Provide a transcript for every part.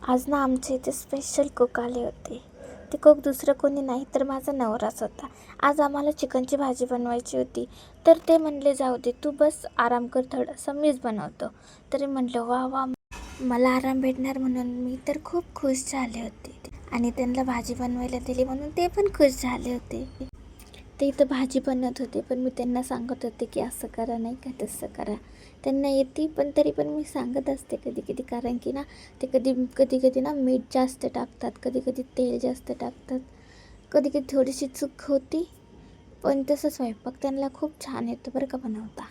आज ना आमच्या इथे स्पेशल कुक आले होते. ते कुक दुसरं कोणी नाही तर माझा नवराच होता. आज आम्हाला चिकनची भाजी बनवायची होती. तर ते म्हणले जाऊ दे तू बस आराम कर, थोडंसं मीच बनवतो. तरी म्हटलं वा वा, मला आराम भेटणार म्हणून मी तर खूप खुश झाले होते. आणि त्यांना भाजी बनवायला दिली म्हणून ते पण खुश झाले होते. ते इथं भाजी बनवत होते, पण मी त्यांना सांगत होते की असं करा नाही का तसं करा. त्यांना येते पण तरी पण मी सांगत असते कधी कधी, कारण की ना ते कधी कधी ना मीठ जास्त टाकतात, कधी कधी तेल जास्त टाकतात, कधी कधी थोडीशी चूक होती. पण तसं स्वयंपाक त्यांना खूप छान येतो बरं का बनवता.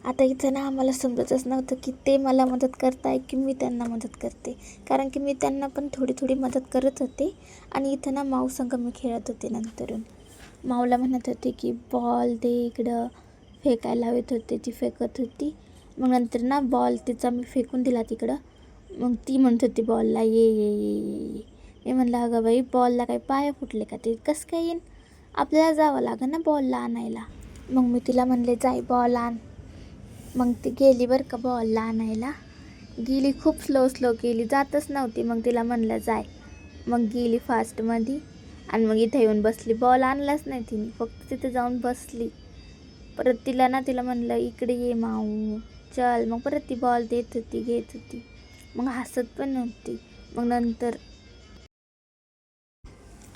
आता इथं ना आम्हाला समजतच नव्हतं की ते मला मदत करताय की मी त्यांना मदत करते, कारण की मी त्यांना पण थोडी थोडी मदत करत होते. आणि इथं ना माऊ संग मी खेळत होते. नंतरून माऊला म्हणत होते की बॉल दे इकडं, फेकायला लावत होते, ती फेकत होती. मग नंतर ना बॉल तिचा मी फेकून दिला तिकडं. मग ती म्हणत होती बॉलला ये ये ये ये ये. मी म्हणलं अगं बाई, बॉलला काही पाय फुटले का, ते कसं काय येईन, आपल्याला जावं लागेल ना बॉलला आणायला. मग मी तिला म्हणले जाई बॉल आण. मग ती गेली बरं का बॉलला आणायला. गेली खूप स्लो गेली, जातच नव्हती. मग तिला म्हणलं जाय. मग गेली फास्टमध्ये आणि मग इथं येऊन बसली. बॉल आणलाच नाही तिने, फक्त तिथे जाऊन बसली. परत तिला म्हणलं इकडे ये माऊ चल. मग परत ती बॉल देत होती, घेत होती, मग हसत पण नव्हती. मग नंतर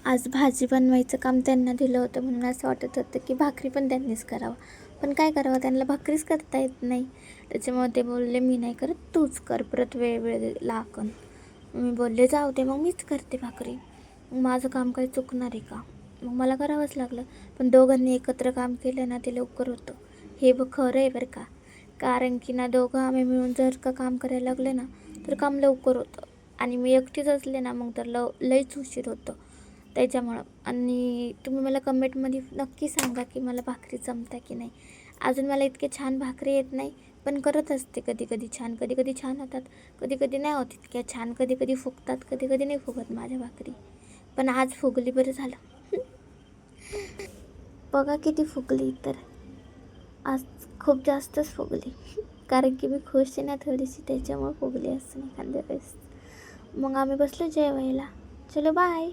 आज भाजी बनवायचं काम त्यांना दिलं होतं म्हणून असं वाटत होतं की भाकरी पण त्यांनीच करावं. पण काय करावं, त्यांना भाकरीच करता येत नाही. त्याच्यामुळे ते बोलले मी नाही करत, तूच कर. परत वेळ लागन. मी बोलले जाऊ दे, मग मीच करते भाकरी. मग माझं काम काही चुकणार आहे का, मग मला करावंच लागलं. पण दोघांनी एकत्र काम केलं ना ते लवकर होतं, हे खरं आहे बरं का. कारण की ना दोघं आम्ही मिळून जर का काम करायला लागले ना तर काम लवकर होतं. आणि मी एकटीच असले ना मग तर लईच उशीर होतं त्याच्यामुळं. आणि तुम्ही मला कमेंटमध्ये नक्की सांगा की मला भाकरी जमता की नाही. अजून मला इतके छान भाकरी येत नाही, पण करत असते कधी कधी छान. कधी कधी छान होतात, कधी कधी नाही होत इतक्या छान. कधी कधी फुगतात, कधी कधी नाही फुगत माझ्या भाकरी. पण आज फुगली, बरं झालं. बघा किती फुगली, तर आज खूप जास्तच फुगली. कारण की मी खुश आहे ना थोडीशी, त्याच्यामुळे फुगली असं नाही एखाद्या वेळेस. मग आम्ही बसलो जेवायला. चलो बाय.